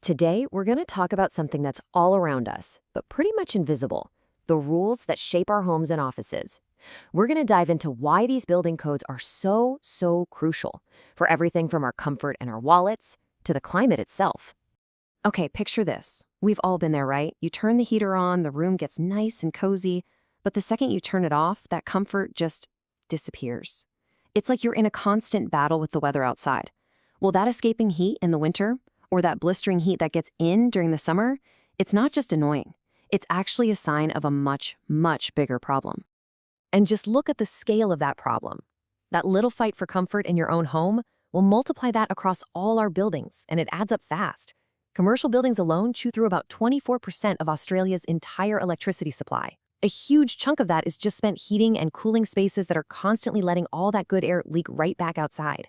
Today, we're going to talk about something that's all around us, but pretty much invisible: the rules that shape our homes and offices. We're going to dive into why these building codes are so crucial for everything from our comfort and our wallets to the climate itself. Okay, picture this. We've all been there, right? You turn the heater on, the room gets nice and cozy, but the second you turn it off, that comfort just disappears. It's like you're in a constant battle with the weather outside. Well, that escaping heat in the winter, or that blistering heat that gets in during the summer, it's not just annoying. It's actually a sign of a much bigger problem. And just look at the scale of that problem. That little fight for comfort in your own home, will multiply that across all our buildings, and it adds up fast. Commercial buildings alone chew through about 24% of Australia's entire electricity supply. A huge chunk of that is just spent heating and cooling spaces that are constantly letting all that good air leak right back outside.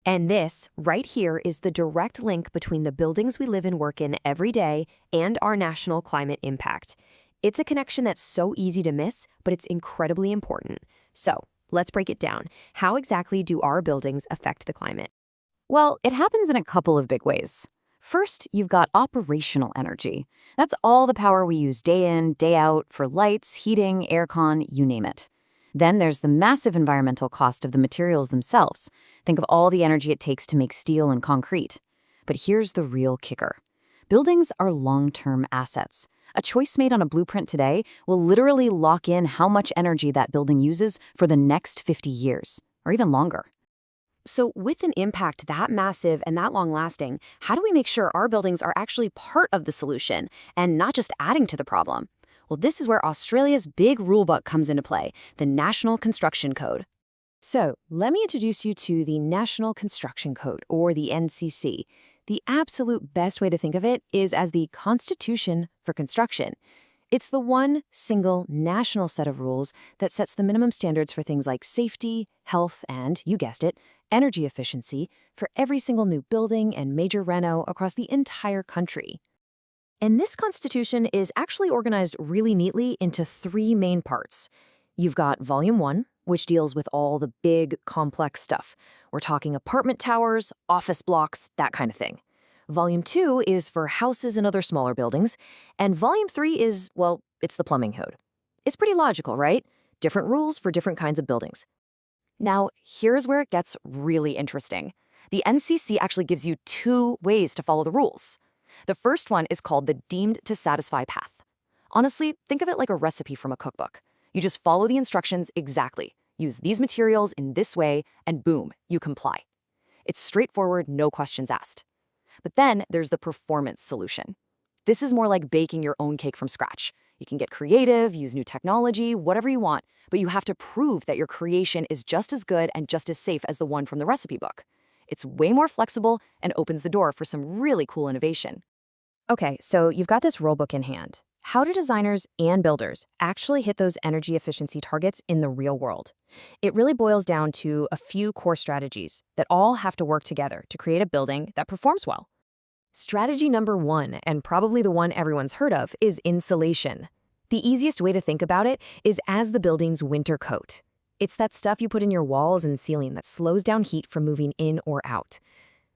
And this, right here, is the direct link between the buildings we live and work in every day and our national climate impact. It's a connection that's so easy to miss, but it's incredibly important. So, let's break it down. How exactly do our buildings affect the climate? Well, it happens in a couple of big ways. First, you've got operational energy. That's all the power we use day in, day out for lights, heating, aircon, you name it. Then there's the massive environmental cost of the materials themselves. Think of all the energy it takes to make steel and concrete. But here's the real kicker. Buildings are long-term assets. A choice made on a blueprint today will literally lock in how much energy that building uses for the next 50 years, or even longer. So, with an impact that massive and that long-lasting, how do we make sure our buildings are actually part of the solution and not just adding to the problem? Well, this is where Australia's big rulebook comes into play, the National Construction Code. So, let me introduce you to the National Construction Code, or the NCC. The absolute best way to think of it is as the Constitution for construction. It's the one single national set of rules that sets the minimum standards for things like safety, health, and, you guessed it, energy efficiency for every single new building and major reno across the entire country. And this constitution is actually organized really neatly into three main parts. You've got Volume 1, which deals with all the big, complex stuff. We're talking apartment towers, office blocks, that kind of thing. Volume 2 is for houses and other smaller buildings. And Volume 3 is, well, it's the plumbing code. It's pretty logical, right? Different rules for different kinds of buildings. Now, here's where it gets really interesting. The NCC actually gives you two ways to follow the rules. The first one is called the deemed to satisfy path. Honestly, think of it like a recipe from a cookbook. You just follow the instructions exactly. Use these materials in this way, and boom, you comply. It's straightforward, no questions asked. But then there's the performance solution. This is more like baking your own cake from scratch. You can get creative, use new technology, whatever you want, but you have to prove that your creation is just as good and just as safe as the one from the recipe book. It's way more flexible and opens the door for some really cool innovation. Okay, so you've got this rulebook in hand. How do designers and builders actually hit those energy efficiency targets in the real world? It really boils down to a few core strategies that all have to work together to create a building that performs well. Strategy number 1, and probably the one everyone's heard of, is insulation. The easiest way to think about it is as the building's winter coat. It's that stuff you put in your walls and ceiling that slows down heat from moving in or out.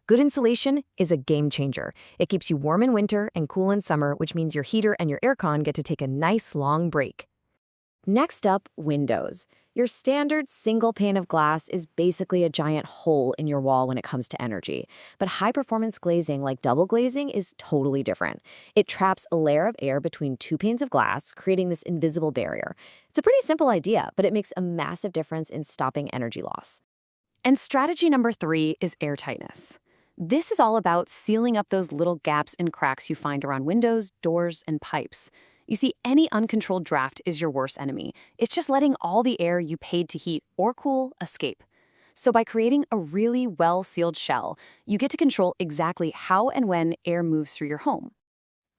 Good insulation is a game changer. It keeps you warm in winter and cool in summer, which means your heater and your aircon get to take a nice long break. Next up, windows. Your standard single pane of glass is basically a giant hole in your wall when it comes to energy. But high-performance glazing, like double glazing, is totally different. It traps a layer of air between two panes of glass, creating this invisible barrier. It's a pretty simple idea, but it makes a massive difference in stopping energy loss. And strategy number 3 is airtightness. This is all about sealing up those little gaps and cracks you find around windows, doors, and pipes. You see, any uncontrolled draft is your worst enemy. It's just letting all the air you paid to heat or cool escape. So by creating a really well-sealed shell, you get to control exactly how and when air moves through your home.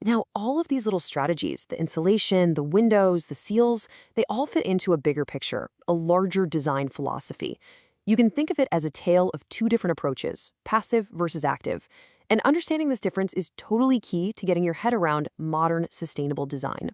Now, all of these little strategies, the insulation, the windows, the seals, they all fit into a bigger picture, a larger design philosophy. You can think of it as a tale of two different approaches, passive versus active. And understanding this difference is totally key to getting your head around modern, sustainable design.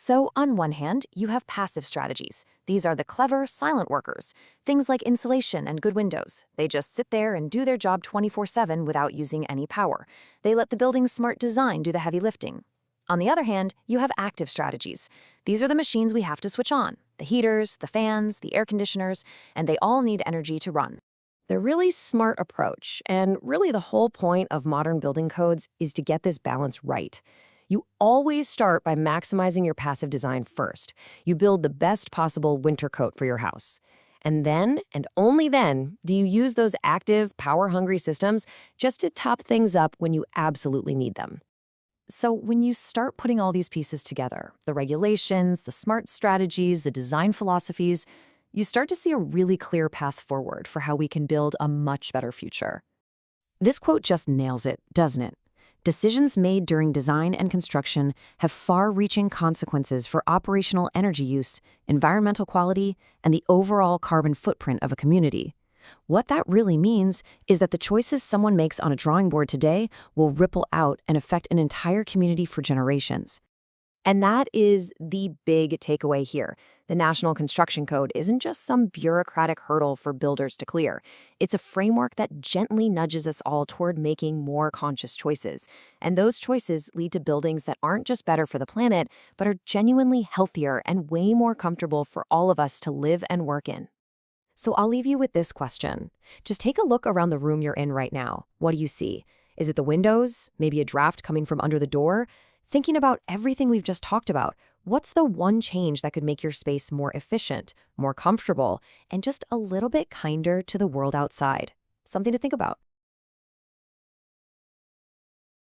So on one hand, you have passive strategies. These are the clever, silent workers. Things like insulation and good windows. They just sit there and do their job 24/7 without using any power. They let the building's smart design do the heavy lifting. On the other hand, you have active strategies. These are the machines we have to switch on. The heaters, the fans, the air conditioners, and they all need energy to run. They're really smart approach, and really the whole point of modern building codes is to get this balance right. You always start by maximizing your passive design first. You build the best possible winter coat for your house. And then, and only then, do you use those active, power-hungry systems just to top things up when you absolutely need them. So when you start putting all these pieces together, the regulations, the smart strategies, the design philosophies, you start to see a really clear path forward for how we can build a much better future. This quote just nails it, doesn't it? Decisions made during design and construction have far-reaching consequences for operational energy use, environmental quality, and the overall carbon footprint of a community. What that really means is that the choices someone makes on a drawing board today will ripple out and affect an entire community for generations. And that is the big takeaway here. The National Construction Code isn't just some bureaucratic hurdle for builders to clear. It's a framework that gently nudges us all toward making more conscious choices. And those choices lead to buildings that aren't just better for the planet, but are genuinely healthier and way more comfortable for all of us to live and work in. So I'll leave you with this question. Just take a look around the room you're in right now. What do you see? Is it the windows? Maybe a draft coming from under the door? Thinking about everything we've just talked about, what's the one change that could make your space more efficient, more comfortable, and just a little bit kinder to the world outside? Something to think about.